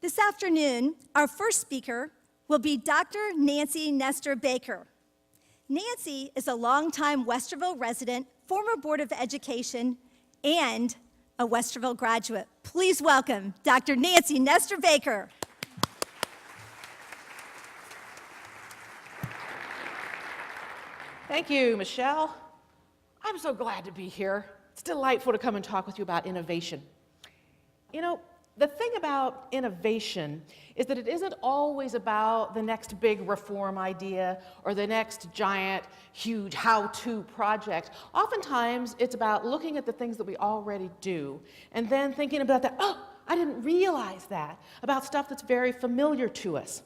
This afternoon, our first speaker will be Dr. Nancy Nestor-Baker. Nancy is a longtime Westerville resident, former Board of Education, and a Westerville graduate. Please welcome Dr. Nancy Nestor-Baker. Thank you, Michelle. I'm so glad to be here. It's delightful to come and talk with you about innovation. You know, the thing about innovation is that it isn't always about the next big reform idea or the next giant, huge how-to project. Oftentimes, it's about looking at the things that we already do and then thinking about that, oh, I didn't realize that, about stuff that's very familiar to us.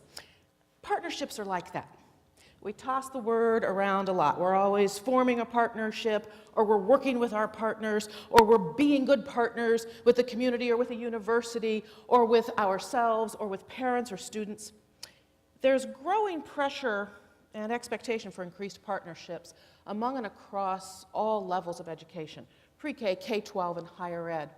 Partnerships are like that. We toss the word around a lot. We're always forming a partnership, or we're working with our partners, or we're being good partners with the community or with a university, or with ourselves, or with parents or students. There's growing pressure and expectation for increased partnerships among and across all levels of education, pre-K, K-12, and higher ed.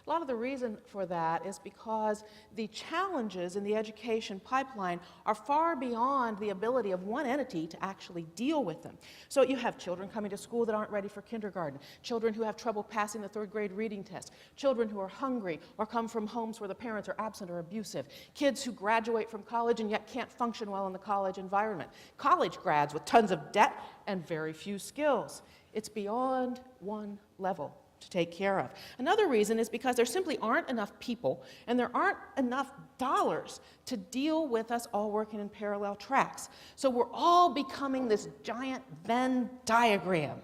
A lot of the reason for that is because the challenges in the education pipeline are far beyond the ability of one entity to actually deal with them. So you have children coming to school that aren't ready for kindergarten, children who have trouble passing the third grade reading test, children who are hungry or come from homes where the parents are absent or abusive, kids who graduate from college and yet can't function well in the college environment, college grads with tons of debt and very few skills. It's beyond one level to take care of. Another reason is because there simply aren't enough people and there aren't enough dollars to deal with us all working in parallel tracks. So we're all becoming this giant Venn diagram.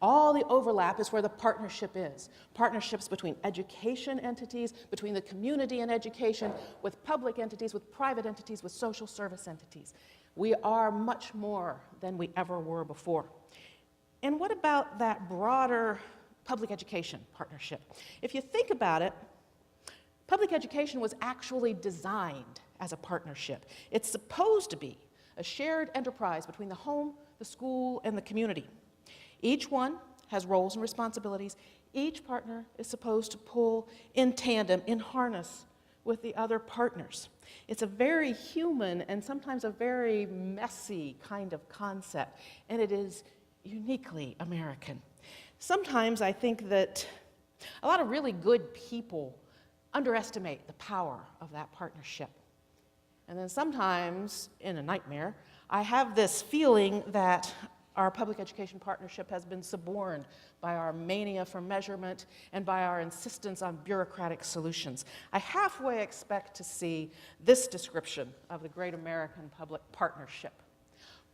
All the overlap is where the partnership is. Partnerships between education entities, between the community and education, with public entities, with private entities, with social service entities. We are much more than we ever were before. And what about that broader public education partnership? If you think about it, public education was actually designed as a partnership. It's supposed to be a shared enterprise between the home, the school, and the community. Each one has roles and responsibilities. Each partner is supposed to pull in tandem, in harness with the other partners. It's a very human and sometimes a very messy kind of concept, and it is uniquely American. Sometimes I think that a lot of really good people underestimate the power of that partnership. And then sometimes, in a nightmare, I have this feeling that our public education partnership has been suborned by our mania for measurement and by our insistence on bureaucratic solutions. I halfway expect to see this description of the great American public partnership.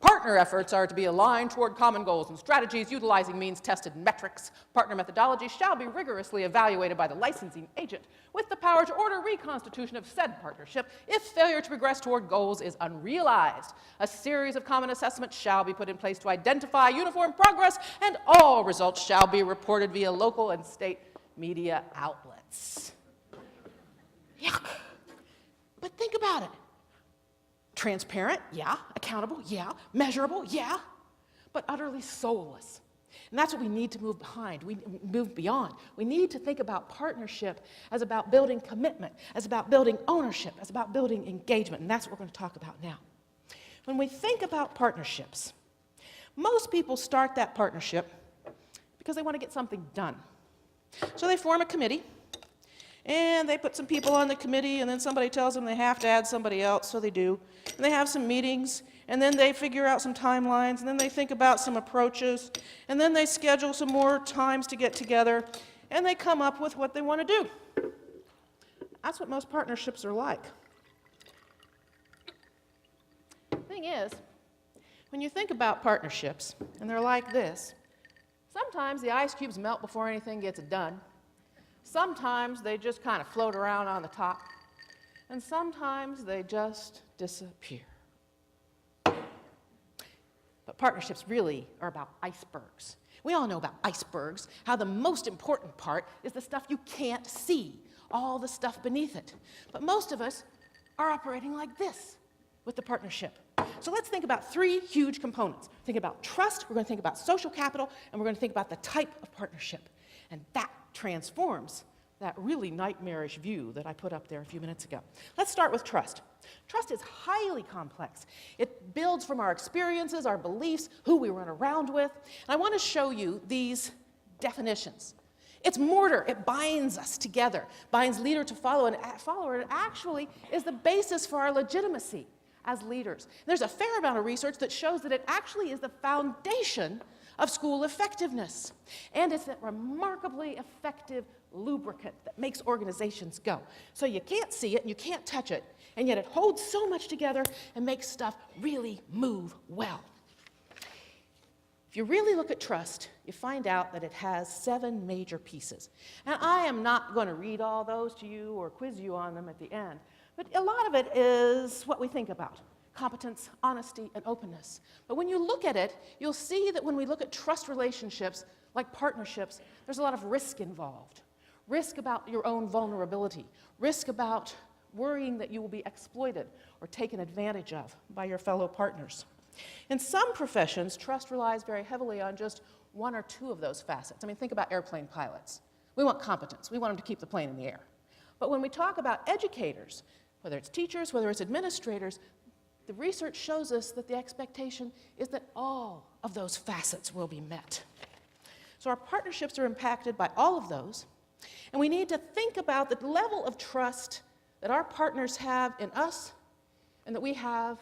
Partner efforts are to be aligned toward common goals and strategies utilizing means-tested metrics. Partner methodology shall be rigorously evaluated by the licensing agent with the power to order reconstitution of said partnership if failure to progress toward goals is unrealized. A series of common assessments shall be put in place to identify uniform progress, and all results shall be reported via local and state media outlets. Yuck. But think about it. Transparent, yeah. Accountable, yeah. Measurable, yeah. But utterly soulless. And that's what we need to move behind. We move beyond. We need to think about partnership as about building commitment, as about building ownership, as about building engagement. And that's what we're going to talk about now. When we think about partnerships, most people start that partnership because they want to get something done. So they form a committee. And they put some people on the committee, and then somebody tells them they have to add somebody else, so they do. And they have some meetings, and then they figure out some timelines, and then they think about some approaches, and then they schedule some more times to get together, and they come up with what they want to do. That's what most partnerships are like. The thing is, when you think about partnerships, and they're like this, sometimes the ice cubes melt before anything gets done. Sometimes they just kind of float around on the top, and sometimes they just disappear. But partnerships really are about icebergs. We all know about icebergs, how the most important part is the stuff you can't see, all the stuff beneath it. But most of us are operating like this with the partnership. So let's think about three huge components. Think about trust, we're going to think about social capital, and we're going to think about the type of partnership. And that transforms that really nightmarish view that I put up there a few minutes ago. Let's start with trust. Trust is highly complex. It builds from our experiences, our beliefs, who we run around with. And I want to show you these definitions. It's mortar. It binds us together, binds leader to follower. It actually is the basis for our legitimacy as leaders. There's a fair amount of research that shows that it actually is the foundation of school effectiveness. And it's that remarkably effective lubricant that makes organizations go. So you can't see it and you can't touch it, and yet it holds so much together and makes stuff really move well. If you really look at trust, you find out that it has 7 major pieces. And I am not going to read all those to you or quiz you on them at the end, but a lot of it is what we think about: competence, honesty, and openness. But when you look at it, you'll see that when we look at trust relationships, like partnerships, there's a lot of risk involved. Risk about your own vulnerability. Risk about worrying that you will be exploited or taken advantage of by your fellow partners. In some professions, trust relies very heavily on just 1 or 2 of those facets. I mean, think about airplane pilots. We want competence. We want them to keep the plane in the air. But when we talk about educators, whether it's teachers, whether it's administrators, the research shows us that the expectation is that all of those facets will be met. So our partnerships are impacted by all of those, and we need to think about the level of trust that our partners have in us and that we have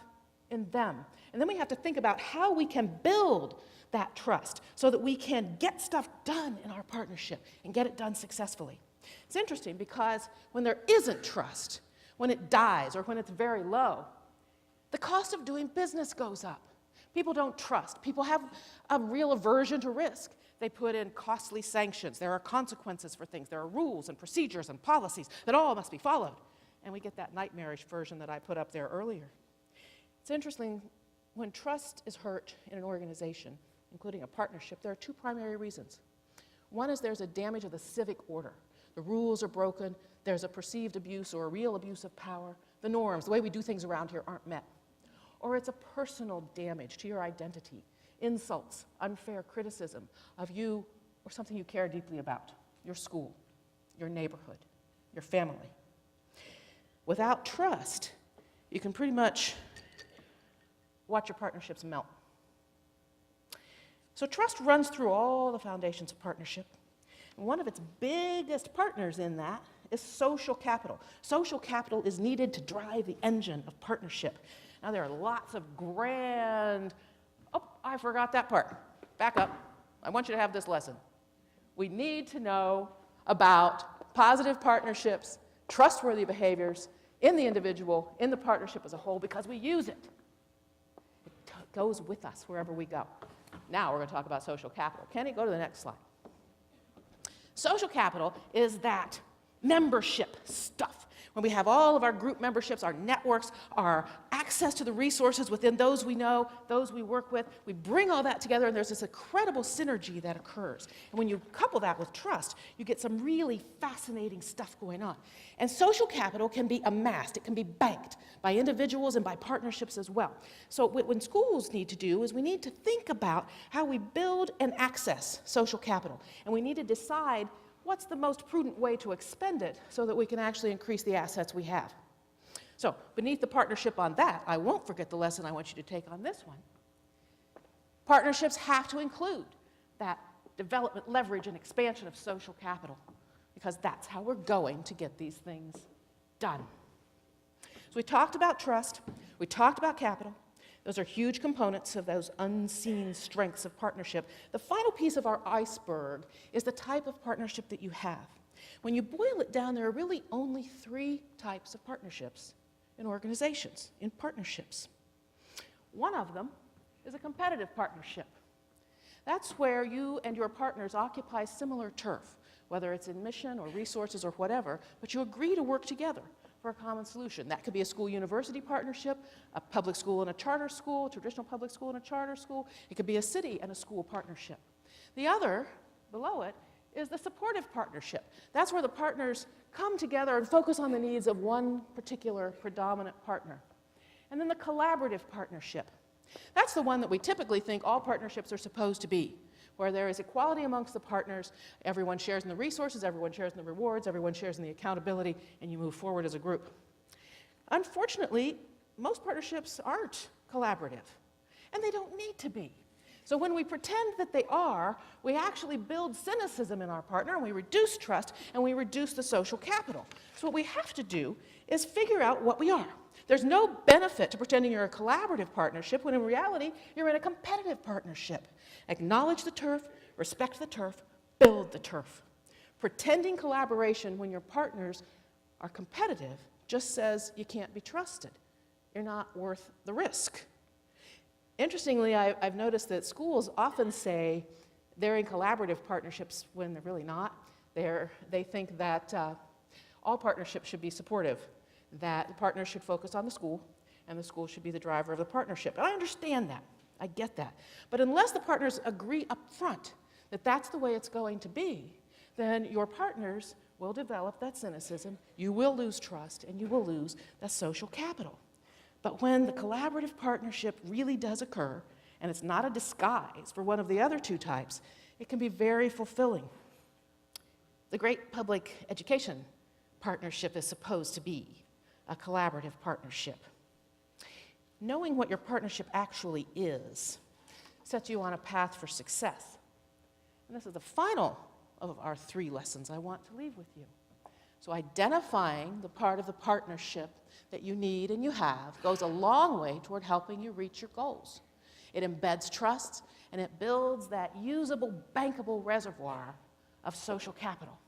in them. And then we have to think about how we can build that trust so that we can get stuff done in our partnership and get it done successfully. It's interesting because when there isn't trust, when it dies or when it's very low, the cost of doing business goes up. People don't trust. People have a real aversion to risk. They put in costly sanctions. There are consequences for things. There are rules and procedures and policies that all must be followed. And we get that nightmarish version that I put up there earlier. It's interesting, when trust is hurt in an organization, including a partnership, there are 2 primary reasons. One is there's a damage of the civic order. The rules are broken. There's a perceived abuse or a real abuse of power. The norms, the way we do things around here, aren't met. Or it's a personal damage to your identity. Insults, unfair criticism of you or something you care deeply about, your school, your neighborhood, your family. Without trust, you can pretty much watch your partnerships melt. So trust runs through all the foundations of partnership. And one of its biggest partners in that is social capital. Social capital is needed to drive the engine of partnership. Now there are lots of grand, oh, I forgot that part. Back up. I want you to have this lesson. We need to know about positive partnerships, trustworthy behaviors in the individual, in the partnership as a whole, because we use it. It goes with us wherever we go. Now we're going to talk about social capital. Kenny, go to the next slide. Social capital is that membership stuff. When we have all of our group memberships, our networks, our access to the resources within those we know, those we work with, we bring all that together and there's this incredible synergy that occurs. And when you couple that with trust, you get some really fascinating stuff going on. And social capital can be amassed, it can be banked by individuals and by partnerships as well. So what schools need to do is we need to think about how we build and access social capital. And we need to decide what's the most prudent way to expend it so that we can actually increase the assets we have. So beneath the partnership on that, I won't forget the lesson I want you to take on this one. Partnerships have to include that development, leverage, and expansion of social capital, because that's how we're going to get these things done. So we talked about trust, we talked about capital. Those are huge components of those unseen strengths of partnership. The final piece of our iceberg is the type of partnership that you have. When you boil it down, there are really only 3 types of partnerships in organizations, in partnerships. One of them is a competitive partnership. That's where you and your partners occupy similar turf, whether it's in mission or resources or whatever, but you agree to work together for a common solution. That could be a school-university partnership, a public school and a charter school, a traditional public school and a charter school. It could be a city and a school partnership. The other, below it, is the supportive partnership. That's where the partners come together and focus on the needs of one particular predominant partner. And then the collaborative partnership. That's the one that we typically think all partnerships are supposed to be, where there is equality amongst the partners, everyone shares in the resources, everyone shares in the rewards, everyone shares in the accountability, and you move forward as a group. Unfortunately, most partnerships aren't collaborative, and they don't need to be. So when we pretend that they are, we actually build cynicism in our partner, and we reduce trust, and we reduce the social capital. So what we have to do is figure out what we are. There's no benefit to pretending you're a collaborative partnership when in reality you're in a competitive partnership. Acknowledge the turf, respect the turf, build the turf. Pretending collaboration when your partners are competitive just says you can't be trusted. You're not worth the risk. Interestingly, I've noticed that schools often say they're in collaborative partnerships when they're really not. They think that all partnerships should be supportive, that the partners should focus on the school, and the school should be the driver of the partnership. And I understand that. I get that. But unless the partners agree up front that that's the way it's going to be, then your partners will develop that cynicism, you will lose trust, and you will lose that social capital. But when the collaborative partnership really does occur, and it's not a disguise for one of the other two types, it can be very fulfilling. The great public education partnership is supposed to be a collaborative partnership. Knowing what your partnership actually is sets you on a path for success. And this is the final of our 3 lessons I want to leave with you. So identifying the part of the partnership that you need and you have goes a long way toward helping you reach your goals. It embeds trust, and it builds that usable, bankable reservoir of social capital.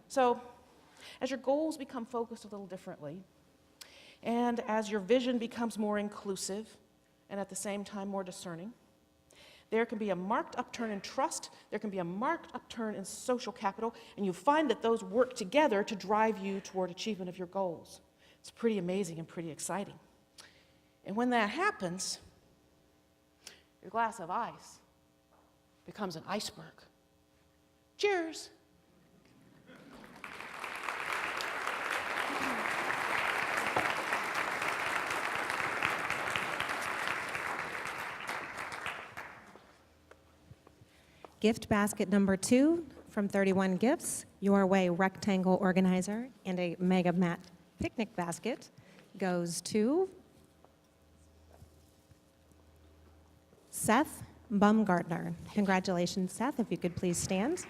So as your goals become focused a little differently, and as your vision becomes more inclusive and at the same time more discerning, there can be a marked upturn in trust, there can be a marked upturn in social capital, and you find that those work together to drive you toward achievement of your goals. It's pretty amazing and pretty exciting. And when that happens, your glass of ice becomes an iceberg. Cheers! Gift basket number 2 from 31 Gifts, Your Way Rectangle Organizer, and a Mega Mat picnic basket goes to Seth Bumgardner. Congratulations, Seth. If you could please stand.